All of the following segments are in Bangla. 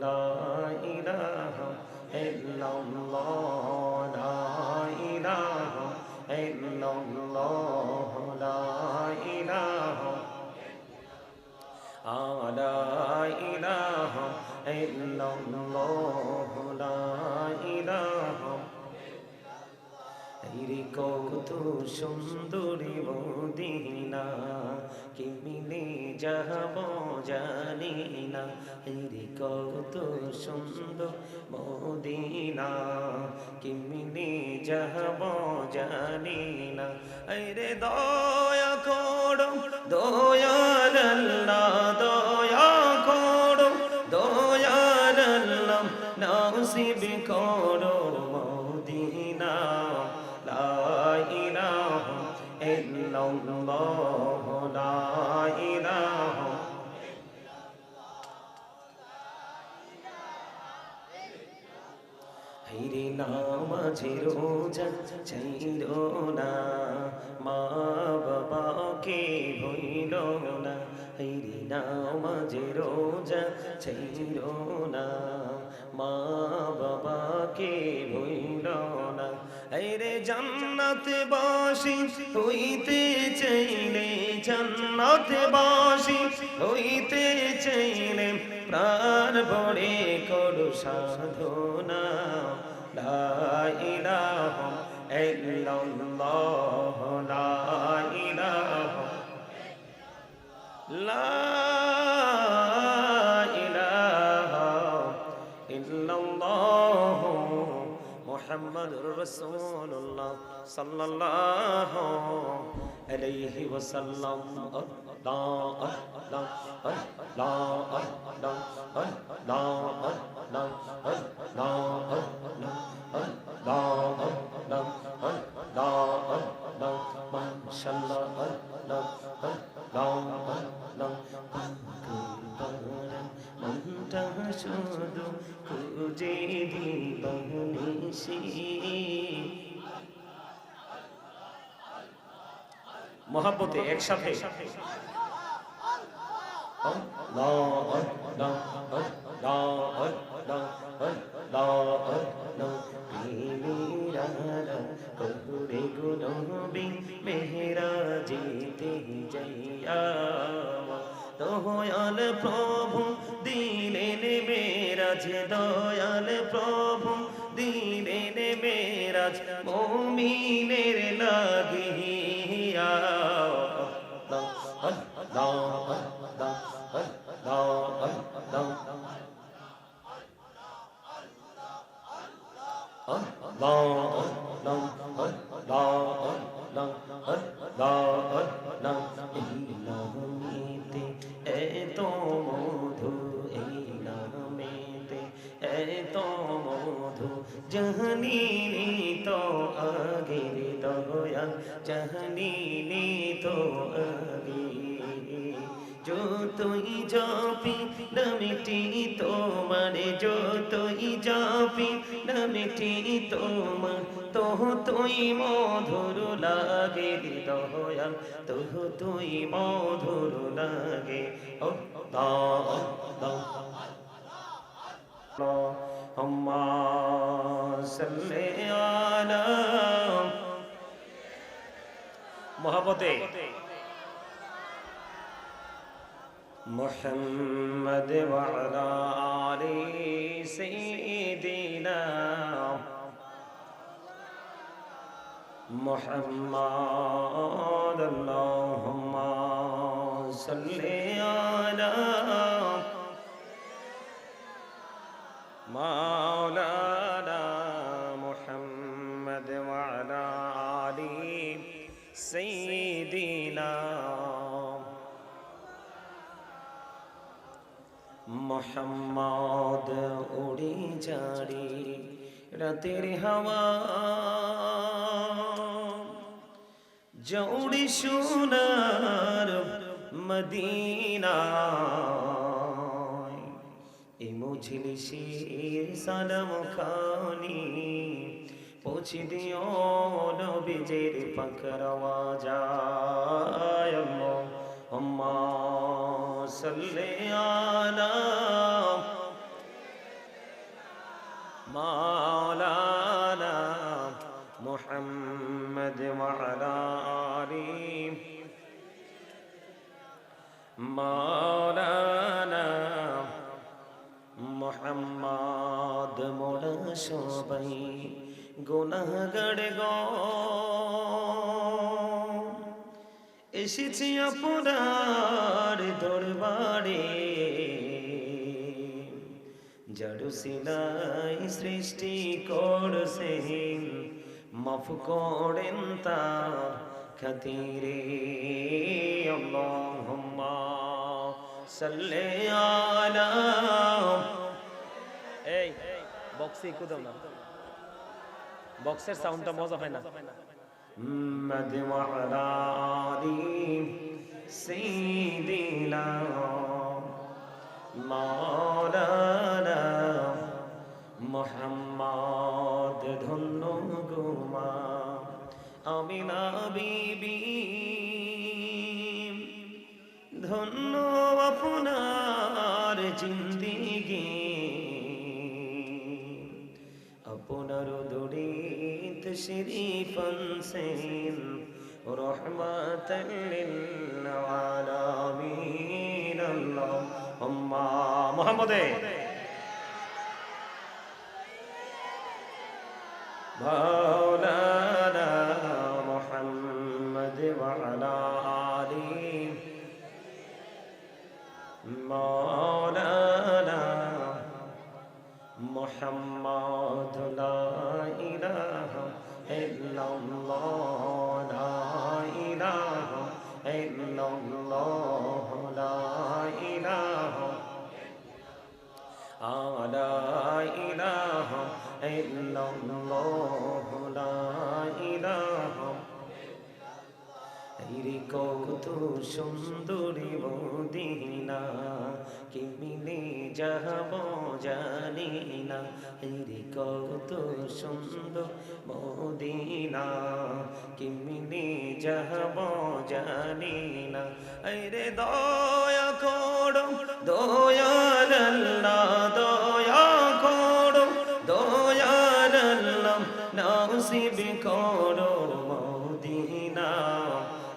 লা ইলাহা ইল্লাল্লাহ লা ইলাহা ইল্লাল্লাহ লা ইলাহা লা ইলাহা ইল্লাল্লাহ লা ইলাহা রে কত সুন্দরী মদিনা কেমনে যাব জানি না রে কত সুন্দর মদিনা কেমনে যাব জানি না রে দয়া করো দয়াল আল্লাহ দয়া করো দয়াল আল্লাহ নসিব করো মদিনা লা ইলাহা ইল্লাল্লাহ লা ইলাহা হাইরে নামাজে রোজা ছাইরো না মা বাবাকে ভইল না হাইরে নামাজে রোজা ছাইরো না মা বাবাকে ভইল না হাইরে জান্নাতে বাসি হইতে চাইলে জান্নাতে বাসি হইতে চাইলে প্রাণ ভরে করো সাধনা লা ইলাহা ইল্লাল্লাহ লা ইলাহা লা ইলাহা ইল্লাল্লাহ মুহাম্মাদুর রাসূলুল্লাহ সাল্লাল্লাহু আলাইহি ওয়াসাল্লাম মনটা শুধু খুঁজে দিবানিশি মহাব্বতে একসাথে মেহরাজেতে যাইয়া দয়াল প্রভু দিলেন মেরাজ দয়াল প্রভু দিলেন মেরাজ মুমিনের লাগিয়া এত মধু এই নামেতে এত মধু জাহানিনি তো আগের দয়া জাহানিনি তো আগে যতই জপি নামটি তোমার যতই জপি নামটি তোমার তুই মধুর লাগে দয়াল তুই মধুর লাগে আল্লাহুম্মা সাল্লি আলা মুহাব্বতে মুহাম্মদ ওয়া আলা আলি সাইয়্যিদিনা মুহাম্মদ আল্লাহুম্মা সাল্লি আলা মাওলানা মুহাম্মদ ওয়া আলা আলি সাইয়্যিদিনা মুহাম্মদ উড়ে যারে রাতের হাওয়া জৌড়ি সোনার মদিনা এ মুজলিসের সালাম খানি পৌঁছে দিও নবীজের পাকের আওয়াজ আল্লাহুম্মা সাল্লি আলা মাওলানা মুহাম্মদ ওয়া আলা আলি মাওলানা মুহাম্মদ মোরা সবাই গুনাহগার গো এসেছি আপনার দরবারে জড় সিলাই সৃষ্টি করছেন মাফ করেন তার খাতিরে আল্লাহুম্মা সাল্লি আলা এই বক্সে একটু দাও না বক্সের সাউন্ডটা মজা হয় না محمد وعلى آل سيدنا مولانا محمد ধন্য গোমা আমিনা বিবি ধন্য আপনার জিন্দেগি আপনার দরিত শরীফ আনছেন রহমাতাল লিল আলামিন আল্লাহুম্মা মুহাম্মদে মাওলানা মুহাম্মদ ওয়া আলা আলি মাওলানা মুহাম্মদ লা ইলাহা ইল্লাল্লাহ লা ইলাহা ইল্লাল্লাহ লা ইলাহা লা ইলাহা ইল্লাল্লাহ লা ইলাহা রে কত সুন্দরী মদিনা কেমনে যাব জানি না রে কত সুন্দর মদিনা কেমনে যাব জানি না রে দয়া করো দয়াল আল্লাহ দয়া করো দয়াল আল্লাহ নসিব করো মদিনা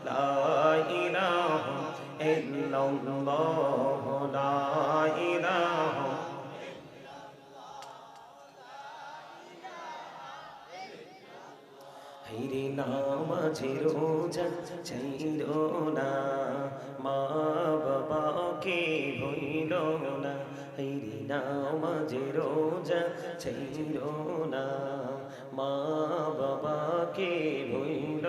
লা ইলাহা ইল্লাল্লাহ লা ইলাহা হাইরে নামাজে রোজা ছাইরো না মা বাবাকে ভুইল না হাইরে নামাজে রোজা ছাইরো না মা বাবাকে ভুইল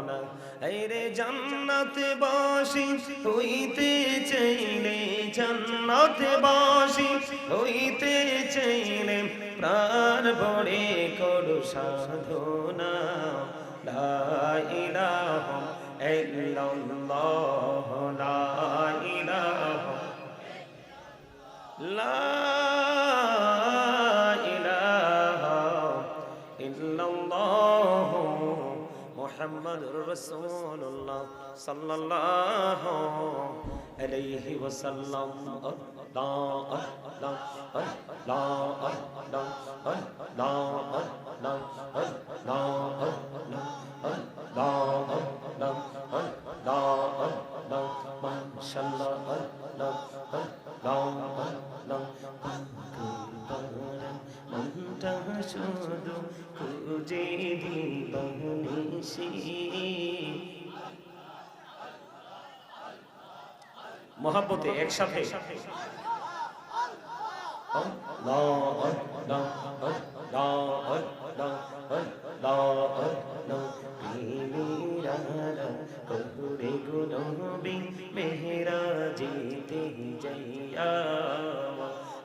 না হাইরে জান্নাতে বাসি হইতে চাইলে জান্নাতে বাসি হইতে চাইলে প্রাণ ভরে করো সাধনা লা ইলাহা ইল্লাল্লাহ লা ইলাহা লা ইলাহা ইল্লাল্লাহ মুহাম্মাদুর রাসূলুল্লাহ সাল্লাল্লাহু আলাইহি ওয়াসাল্লাম আল্লাহ আল্লাহ আল্লাহ আল্লাহ আল্লাহ শুধু খুঁজে দিবানিশি মহব্বতে একসাথে মেহরা যেতে যাইয়া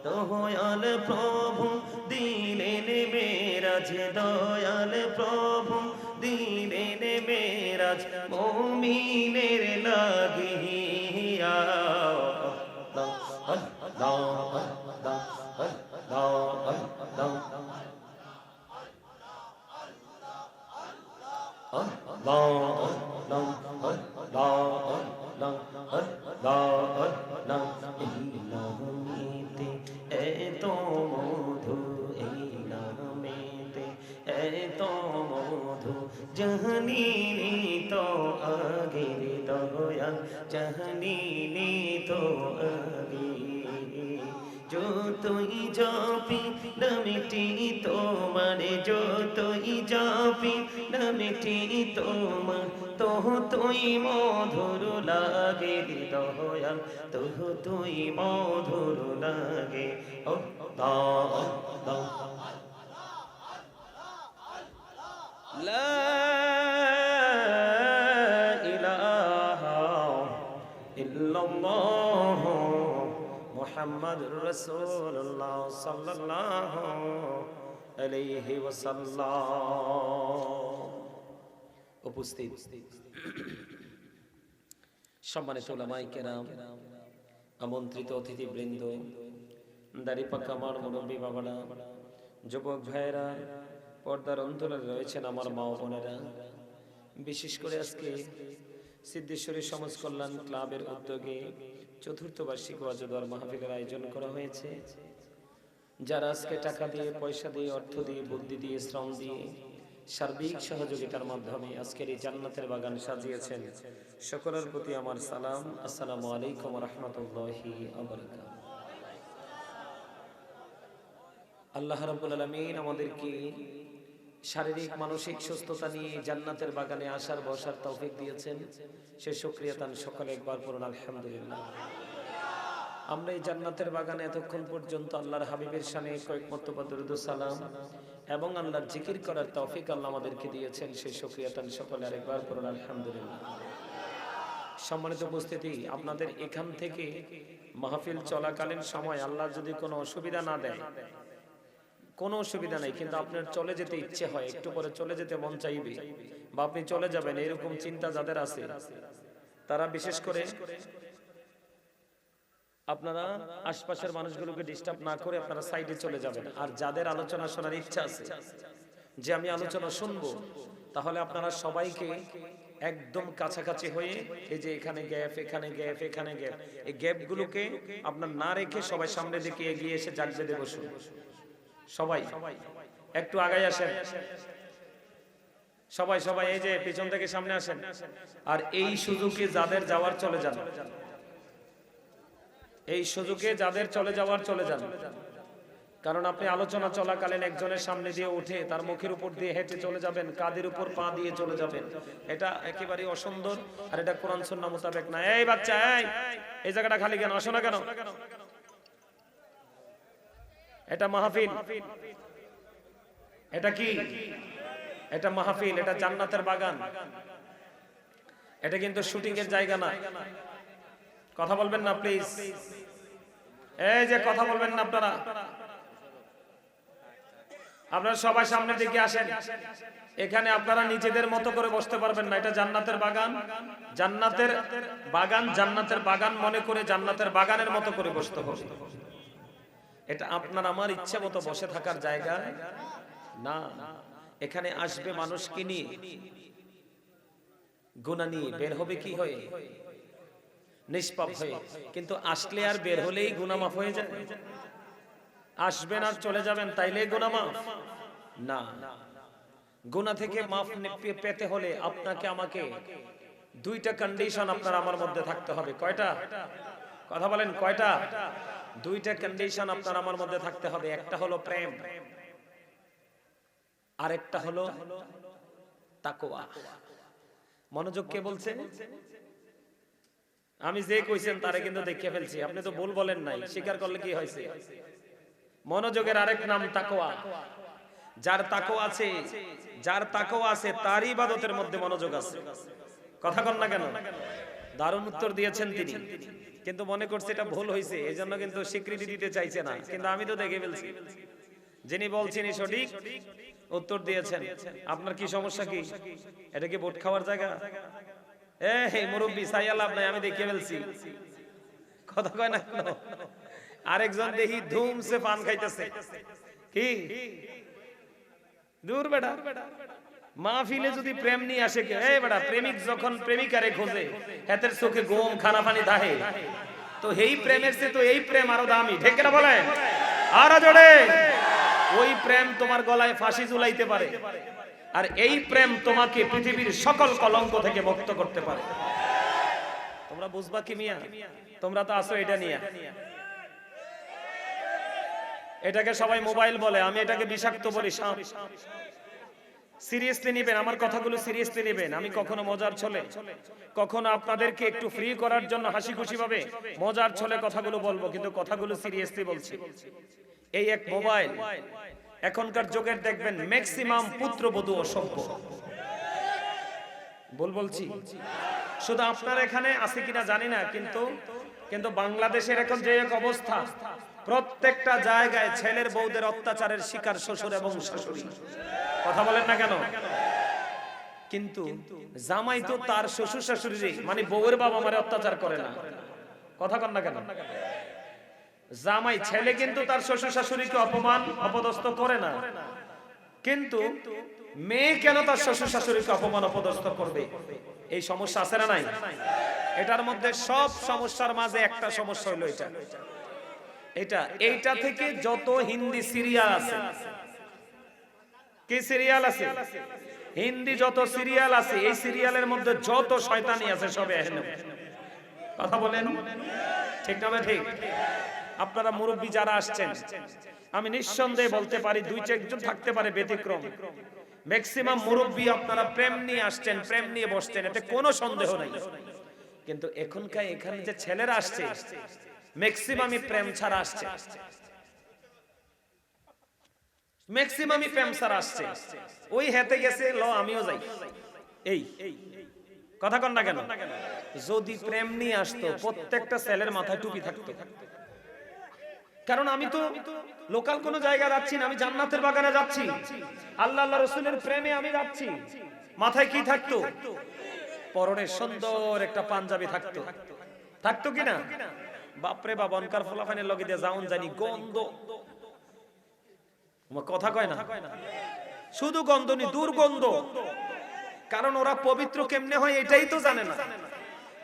দয়াল প্রভু দিলেন মেরাজ দয়াল প্রভু দিলেন মেরাজ মুমিনের লাগিয়া এত মধু এই নাম জাহানিনি তো আগে রে দয়াল জাহানিনি তো আগে যতই জপি নামটি তোমার যতই জপি নামটি তোমার তুই মধুর লাগে দয়াল তুই মধুর লাগে ও দাও লা ইলাহা ইল্লাল্লাহ মুহাম্মাদুর রাসূলুল্লাহ সাল্লাল্লাহু আলাইহি ওয়াসাল্লাম। উপস্থিত সম্মানিত উলামায়ে কেরাম, আমন্ত্রিত অতিথিবৃন্দ, দাড়ি পাকা আমার মুরব্বী বাবারা, যুবক ভাইয়েরা, পর্দার অন্তরে রয়েছেন আমার মা ও বোনেরা, বিশেষ করে আজকে সিদ্ধেশ্বরী সমাজ কল্যাণ ক্লাবের উদ্যোগে চতুর্থ বার্ষিক ওয়াজ দোয়ার মাহফিলের আয়োজন করা হয়েছে। যারা আজকে টাকা দিয়ে, পয়সা দিয়ে, অর্থ দিয়ে, বুদ্ধি দিয়ে, শ্রম দিয়ে, সার্বিক সহযোগিতার মাধ্যমে আজকের এই জান্নাতের বাগান সাজিয়েছেন, সকলের প্রতি আমার সালাম। আসসালামু আলাইকুম ওয়া রাহমাতুল্লাহি ওয়া বারাকাতুহু। আল্লাহ রাব্বুল আলামিন আমাদেরকে শারীরিক মানসিক সুস্থতা নিয়ে জান্নাতের বাগানে আসার বসার তৌফিক দিয়েছেন, সে শুকরিয়া তান সকলে একবার পড়ুন আলহামদুলিল্লাহ। আমরা এই জান্নাতের বাগানে এতক্ষণ পর্যন্ত আল্লাহর হাবিবের শানে কয়েক মর্তবা দরুদ ও সালাম এবং আল্লাহর জিকির করার তৌফিক আল্লাহ আমাদেরকে দিয়েছেন, সেই শুকরিয়া তান সকলে আরেকবার পড়ুন আলহামদুলিল্লাহ। সম্মানিত উপস্থিতি, আপনাদের এখান থেকে মাহফিল চলাকালীন সময় আল্লাহ যদি কোনো অসুবিধা না দেয়, কোনো অসুবিধা নাই, কিন্তু আপনার চলে যেতে ইচ্ছে হয়, একটু পরে চলে যেতে মন চাইবে বা আপনি চলে যাবেন, এরকম চিন্তা যাদের আছে তারা বিশেষ করে আপনারা আশপাশের মানুষগুলোকে ডিস্টার্ব না করে আপনারা সাইডে চলে যাবেন। আর যাদের আলোচনা শোনার ইচ্ছা আছে যে আমি আলোচনা শুনবো, তাহলে আপনারা সবাইকে একদম কাছাকাছি হয়ে এই যে এখানে গ্যাপ, এখানে গ্যাপ, এখানে গ্যাপ, এই গ্যাপগুলোকে আপনার না রেখে সবাই সামনে দিকে এগিয়ে এসে জাগ বেঁধে বসুন। সবাই একটু আগাই আসেন, সবাই সবাই এই যে পিছন থেকে সামনে আসেন। আর এই সুযোগে যাদের যাওয়ার চলে যান, এই সুযোগে যাদের চলে যাওয়ার চলে যান, কারণ আপনি আলোচনা চলাকালীন একজনের সামনে দিয়ে উঠে তার মুখের উপর দিয়ে হেঁটে চলে যাবেন, কাঁধের উপর পা দিয়ে চলে যাবেন, এটা একেবারে অসুন্দর আর এটা কোরআন সুন্নাহ মোতাবেক না। এই বাচ্চা, এই জায়গাটা খালি কেন, আসো না কেন? এটা মাহফিল, এটা কি? এটা মাহফিল, এটা জান্নাতের বাগান, এটা কিন্তু শুটিং এর জায়গা না। কথা বলবেন না প্লিজ, এই যে কথা বলবেন না আপনারা, আপনারা সবাই সামনের দিকে আসেন। এখানে আপনারা নিজেদের মতো করে বসতে পারবেন না, এটা জান্নাতের বাগান, জান্নাতের বাগান, জান্নাতের বাগান মনে করে জান্নাতের বাগানের মতো করে বসতে হবে। এটা আপনার আমার ইচ্ছা মতো বসে থাকার জায়গা না। এখানে আসবে মানুষকে নিয়ে, গুনাহ নিয়ে, বের হবে কি হয়ে? নিষ্পাপ হয়ে। কিন্তু আসলে আর বের হলেই গুনাহ মাফ হয়ে যায়? আসবেন আর চলে যাবেন তাইলে গুনাহ মাফ না। গুনাহ থেকে মাফ পেতে হলে আপনাকে আমাকে দুইটা কন্ডিশন আপনার আমার মধ্যে থাকতে হবে। কয়টা? কথা বলেন, কয়টা? দুইটা কন্ডিশন আপনার আমার মধ্যে থাকতে হবে। একটা হলো প্রেম, আর একটা হলো তাকওয়া। মনোযোগ কে বলছে? আমি যে কইছেন তারে কিন্তু দেখিয়ে ফেলছি, আপনি তো ভুল বলেন নাই, স্বীকার করলে কি হয়েছে? মনোযোগের আরেক নাম তাকওয়া। যার তাকওয়া আছে, যার তাকওয়া আছে তার ইবাদতের মধ্যে মনোযোগ আছে। কথা কন না কেন? দারুণ উত্তর দিয়েছেন তিনি, কিন্তু মনে করছে এটা ভুল হয়েছে, এজন্য কিন্তু স্বীকৃতি দিতে চাইছে না। কিন্তু আমি তো দেখে ফেলছি যিনি বলছেন সঠিক উত্তর দিয়েছেন। আপনার কি সমস্যা? কি এটা কি ভোট খাওয়ার জায়গা? এই মুরব্বি সাইয়া লাভ নাই, আমি দেখে ফেলছি। কথা কয় না কেন? আরেকজন দেখি ধুমসে পান খাইতেছে। কি দূর বেটা, মাহফিলে যদি প্রেম নিয়ে আসে, এই বেটা প্রেমিক যখন প্রেমিকারে খোঁজে হাতের চোখে গোম খানা পানি দাহে, তো এই প্রেমের চেয়ে তো এই প্রেম আরো দামি। ঠিক না বলে? আরো জোরে। ওই প্রেম তোমার গলায় ফাঁসি ঝুলাইতে পারে, আর এই প্রেম তোমাকে পৃথিবীর সকল কলঙ্ক থেকে মুক্ত করতে পারে। তোমরা বুঝবা কি মিয়া? তোমরা তো আসো এটা নিয়ে, এটাকে সবাই মোবাইল বলে, আমি এটাকে বিষাক্ত বলি সাপ। সিরিয়াসলি নেবেন আমার কথাগুলো, সিরিয়াসলি নেবেন। আমি কখনো মজার ছলে, কখনো আপনাদেরকে একটু ফ্রি করার জন্য হাসি খুশি ভাবে মজার ছলে কথাগুলো বলবো, কিন্তু কথাগুলো সিরিয়াসলি বলছি। এই এক মোবাইল এখনকার যুগের দেখবেন ম্যাক্সিমাম পুত্রবধূ অসভ্য। বলছি শুধু আপনার এখানে আছে কিনা জানি না, কিন্তু বাংলাদেশের এখন যে এক অবস্থা, প্রত্যেকটা জায়গায় ছেলের বউদের অত্যাচারের শিকার শ্বশুর এবং শাশুড়ি। কথা বলেন না কেন? কিন্তু জামাই তো তার শ্বশুর শাশুড়ি মানে বউয়ের বাবা মারে অত্যাচার করে না। কথা কন না কেন? জামাই ছেলে কিন্তু তার শ্বশুর শাশুড়িকে অপমান অপদস্থ করে না, কিন্তু মেয়ে কেন তার শ্বশুর শাশুড়িকে অপমান অপদস্থ করবে? এই সমস্যা আছে না নাই? এটার মধ্যে সব সমস্যার মাঝে একটা সমস্যা হলো এইটা থেকে যত হিন্দি সিরিয়াল আছে, কি সিরিয়াল আছে, হিন্দি যত সিরিয়াল আছে, এই সিরিয়ালের মধ্যে যত শয়তানি আছে সবে এখানে। কথা বলেন ঠিক না ঠিক? আপনারা মুরব্বী যারা আসছেন, আমি নিঃসন্দেহে বলতে পারি দুই চারজন থাকতে পারে ব্যতিক্রম, ম্যাক্সিমাম মুরব্বী আপনারা প্রেম নিয়ে আসছেন, প্রেম নিয়ে বসছেন, এতে কোনো সন্দেহ নাই। কিন্তু এখানে যে ছেলেরা আসছে ম্যাক্সিমামই প্রেম ছাড়া আসছে, ম্যাক্সিমামই প্রেম ছাড়া আসছে। ওই হেতে গেছে ল আমিও যাই, এই কথা কন না কেন? যদি প্রেম নিয়ে আসতো প্রত্যেকটা ছেলের মাথায় টুপি থাকতো। কারণ আমি তো লোকাল কোন জায়গা যাচ্ছি না, আমি জান্নাতের বাগানে যাচ্ছি, আল্লাহ আল্লাহ রাসূলের প্রেমে আমি যাচ্ছি। মাথায় কি থাকতো? পরনে সুন্দর একটা পাঞ্জাবি থাকতো, থাকতো কিনা? বাপরে বাপ, অনকার ফলাফানের লগে দিয়ে যাউন জানি গন্ধ, কথা কয় না, শুধু গন্ধ নি, দুর্গন্ধ। কারণ ওরা পবিত্র কেমনে হয় এটাই তো জানে না।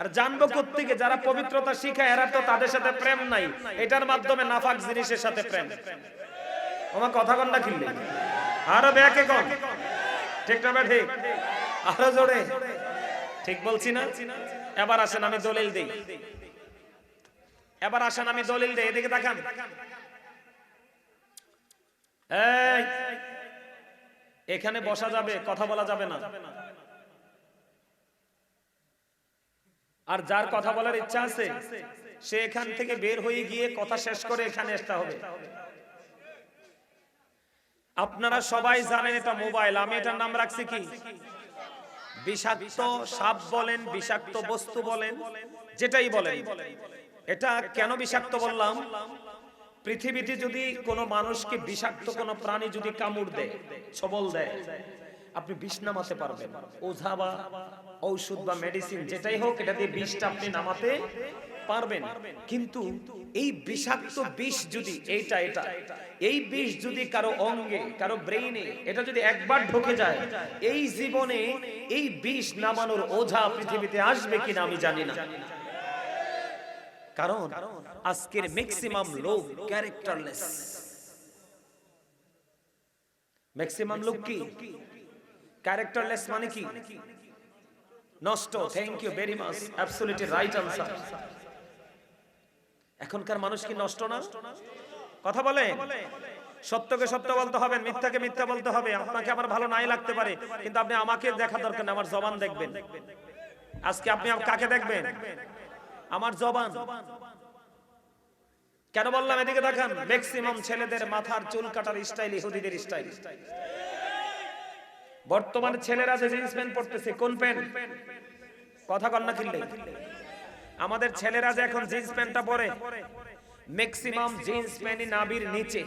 আর জানবো কোত্থেকে? যারা পবিত্রতা শিখায় এরা তো তাদের সাথে প্রেম নাই, এটার মাধ্যমে নাফাক জিনিসের সাথে প্রেম। আমার কথা কন না কিনলে আরো ব্যাকে কন, ঠিক না ঠিক? আরো জোরে ঠিক বলছি না? এবার আসেন আমি দলিল দেই, এবার আসেন আমি দলিল দেই। এদিকে দেখান, এই এখানে বসা যাবে, কথা বলা যাবে না। আর যার কথা বলার ইচ্ছা আছে সে এখান থেকে বের হয়ে গিয়ে কথা শেষ করে এখানে আসতে হবে। আপনারা সবাই জানেন এটা মোবাইল, আমি এটার নাম রাখছি কি? বিষাক্ত সাপ বলেন, বিষাক্ত বস্তু বলেন, যেটাই বলেন। এটা কেন বিষাক্ত বললাম? পৃথিবীতে যদি কোনো মানুষকে বিষাক্ত কোনো প্রাণী যদি কামড় দেয়, ছবল দেয়, আপনি বিষ নামাতে পারবেন। ওঝা বা ঔষধ বা মেডিসিন যেটাই হোক, এটা দিয়ে বিষটা আপনি নামাতে পারবেন। কিন্তু এই বিষাক্ত বিষ যদি এই বিষ যদি কারো অঙ্গে, কারো ব্রেইনে এটা যদি একবার ঢুকে যায়, এই জীবনে এই বিষ নামানোর ওঝা পৃথিবীতে আসবে কিনা আমি জানি না। কারণ আজকের ম্যাক্সিমাম লোক ক্যারেক্টারলেস। ম্যাক্সিমাম লোক কি ক্যারেক্টারলেস? মানে কি? নষ্ট। Thank you very much, absolutely right answer. এখনকার মানুষ কি নষ্ট না? কথা বলে। সত্যকে সত্য বলতে হবে, মিথ্যাকে মিথ্যা বলতে হবে। আপনাকে আমার ভালো নাই লাগতে পারে, কিন্তু আপনি আমাকে দেখা দরকার না, আমার জবান দেখবেন। আজকে আপনি কাকে দেখবেন? আমার জবান। কেন বললাম? এদিকে দেখান, ম্যাক্সিমাম ছেলেদের মাথার চুল কাটার স্টাইল ইহুদিদের স্টাইল। বর্তমানে ছেলেরা যে জিন্স প্যান্ট পরতেছে, কোন প্যান্ট? কথা কন না কিনলে? আমাদের ছেলেরা যে এখন জিন্স প্যান্টটা পরে, ম্যাক্সিমাম জিন্স প্যান্টই নাভির নিচে,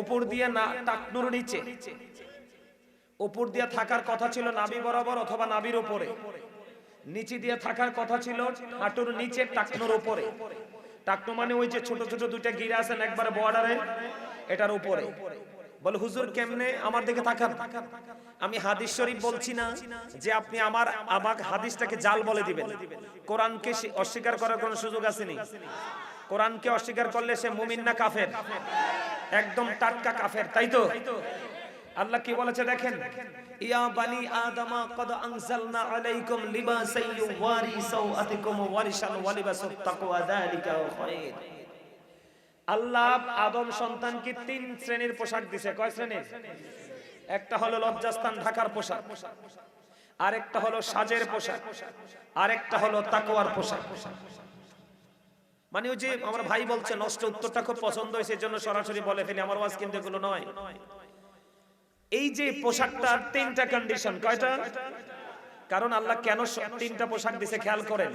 উপর দিয়ে না টাকনুর নিচে। উপর দিয়ে থাকার কথা ছিল নাভি বরাবর অথবা নাভির উপরে, নিচে দিয়ে থাকার কথা ছিল হাঁটুর নিচে, টাকনুর উপরে। টাকনু মানে ওই যে ছোট ছোট দুইটা গিরা আছেন একবারে বর্ডারে, এটার উপরে। বলে হুজুর কেমনে? আমার দিকে তাকান। আমি হাদিস শরীফ বলছি না যে আপনি আমাকে হাদিসটাকে জাল বলে দিবেন। কোরআনকে অস্বীকার করার কোনো সুযোগ আসেনি। কোরআনকে অস্বীকার করলে সে মুমিন না কাফের? একদম টাটকা কাফের, তাই তো? আল্লাহ কি বলেছে দেখেন, ইয়া বানি আদমা ক্বাদ আনজালনা আলাইকুম লিবাসান ইউওয়ারি সাওআতিকুম ওয়া রিশান ওয়া লিবাসুত তাকওয়া যালিকা খায়র। আল্লাহ আদম সন্তানকে তিন শ্রেণীর পোশাক দিয়েছে। কয় শ্রেণীর? একটা হলো লজ্জাস্থান ঢাকার পোশাক, আরেকটা হলো সাজের পোশাক, আরেকটা হলো তাকওয়ার পোশাক। মানে ওই যে আমার ভাই বলছে নষ্ট, উত্তরটা খুব পছন্দ হয়েছে, এজন্য সরাসরি বলে ফেলি, আমার ওয়াজ কিন্তু এগুলো নয়। এই যে পোশাকটার তিনটা কন্ডিশন। কয়টা? কারণ আল্লাহ কেন তিনটা পোশাক দিয়েছে খেয়াল করেন।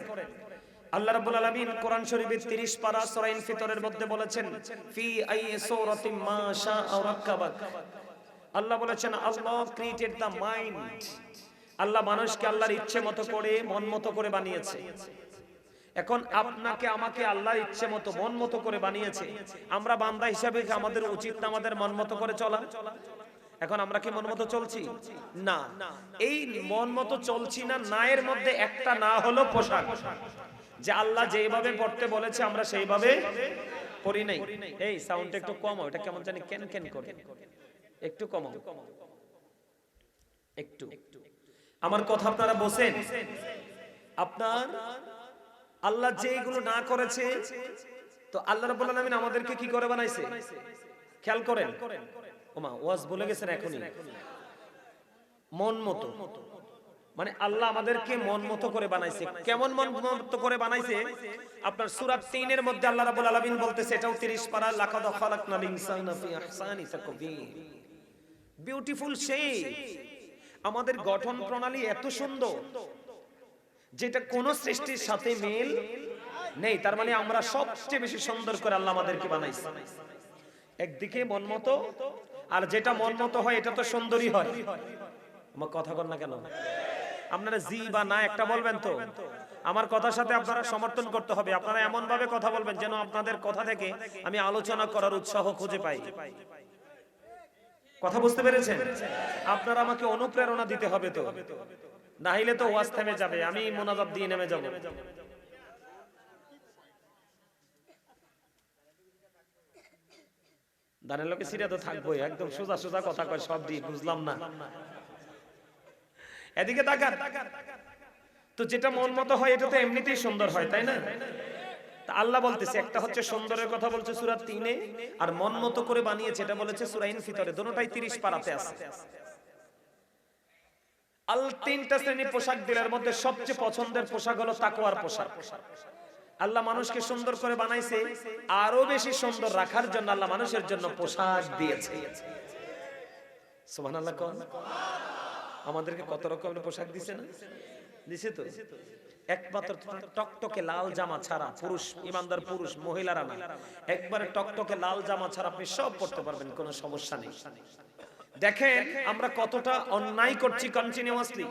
আল্লাহ রাব্বুল আলামিন কোরআন শরীফের 30 পারা সূরা ইনফিতরের মধ্যে বলেছেন, ফি আই সূরাতিন মা শাআ রাক্কাবাক। আল্লাহ বলেছেন আল্লাহ ক্রিয়েটেড দ্য মাইন্ড। আল্লাহ মানুষকে আল্লাহর ইচ্ছে মতো করে, মন মতো করে বানিয়েছে। এখন আপনাকে আমাকে আল্লাহর ইচ্ছে মতো, মন মতো করে বানিয়েছে। আমরা বান্দা হিসাবে আমাদের উচিত না আমাদের মন মতো করে চলা? এখন আমরা কি মন মতো চলছি? না। এই মন মতো চলছি না, না এর মধ্যে একটা না হলো পোশাক, যে আল্লাহ যেভাবে পড়তে বলেছে আমরা সেইভাবে পড়ি নাই। এই সাউন্ডটা একটু কমাও, এটা কেমন জানি কেন কেন করে, একটু কমাও, একটু। আমার কথা আপনারা বসেন। আপনার আল্লাহ যেগুলো না করেছে, তো আল্লাহ রাব্বুল আলামিন আমাদেরকে কি করে বানাইছে খেয়াল করেন। ওমা ওয়াজ বলে গেছেন এখনই। মন মতো, মানে আল্লাহ আমাদেরকে মন মতো করে বানাইছে। কেমন মন মতো করে বানাইছে? আপনার সূরা 3 এর মধ্যে আল্লাহ রাব্বুল আলামিন বলতেছে, এটাও 30 পারা, লাকাদ খালাকনাল ইনসানা ফি আহসানি তাকবীর। Beautiful shape. আমাদের গঠন প্রণালী এত সুন্দর যেটা কোন সৃষ্টির সাথে মিল নেই। তার মানে আমরা সবচেয়ে বেশি সুন্দর করে আল্লাহ আমাদেরকে বানাইছে। একদিকে মন মতো, আর যেটা মন মতো হয় এটা তো সুন্দরই হয়। আমার কথা বল না কেন? আপনারা জি বা না একটা বলবেন তো। আমার কথার সাথে আপনারা সমর্থন করতে হবে। আপনারা এমন ভাবে কথা বলবেন যেন আপনাদের কথা থেকে আমি আলোচনা করার উৎসাহ খুঁজে পাই। কথা বুঝতে পেরেছেন? আপনারা আমাকে অনুপ্রেরণা দিতে হবে তো, না হলে তো ওয়াজ থেমে যাবে, আমি মোনাজাত দিয়ে নেমে যাব। দানের লোকে সিরিয়া তো থাকবোই, একদম সোজা সোজা কথা কয়, সব দি বুঝলাম না। এদিকে তাকান। তো যেটা মন মতো হয় এটা তো এমনিতেই সুন্দর হয়, তাই না? তা আল্লাহ বলতেছে, একটা হচ্ছে সুন্দরের কথা বলছে সূরা 3 এ, আর মন মতো করে বানিয়েছে এটা বলেছে সূরা ইনফিতরে। দুটোটাই 30 পারাতে আছে। তিনটা শ্রেণীর পোশাক দিলের মধ্যে সবচেয়ে পছন্দের পোশাক হলো তাকওয়ার পোশাক। আল্লাহ মানুষকে সুন্দর করে বানাইছে, আরো বেশি সুন্দর রাখার জন্য আল্লাহ মানুষের জন্য পোশাক দিয়েছে। সুবহানাল্লাহ কোন। আমাদেরকে কত রকমের পোশাক দিছে না? দিছে তো। একমাত্র টকটকে লাল জামা ছাড়া পুরুষ, ইমানদার পুরুষ, মহিলারা না, একবারে টকটকে লাল জামা ছাড়া আপনি সব পড়তে পারবেন, কোনো সমস্যা নেই। দেখেন আমরা কতটা অন্যায় করছি কন্টিনিউয়াসলি।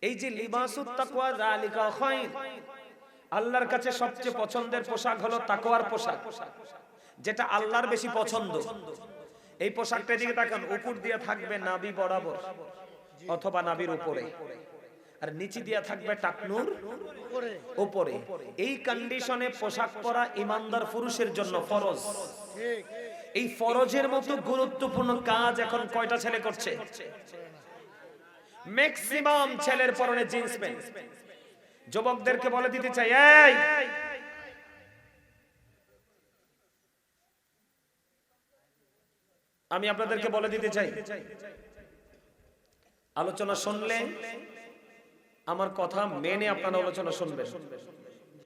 এই যে লিবাসুত তাকওয়া যালিকা খায়র, আল্লাহর কাছে সবচেয়ে পছন্দের পোশাক হলো তাকওয়ার পোশাক, যেটা আল্লাহর বেশি পছন্দ। এই পোশাকটার দিকে তাকান, উপর দিয়ে থাকবে নাভি বরাবর অথবা নাভির উপরে, আর নিচে দিয়ে থাকবে টাকনুর উপরে। এই কন্ডিশনে পোশাক পরা ইমানদার পুরুষের জন্য ফরজ। এই ফরজের মতো গুরুত্বপূর্ণ কাজ এখন কয়টা ছেলে করছে? ম্যাক্সিমাম ছেলের পরনে জিন্স প্যান্ট। যুবকদেরকে বলে দিতে চাই, এই আমি আপনাদেরকে বলে দিতে চাই, আলোচনা শুনলে আমার কথা মেনে আপনারা আলোচনা শুনবেন।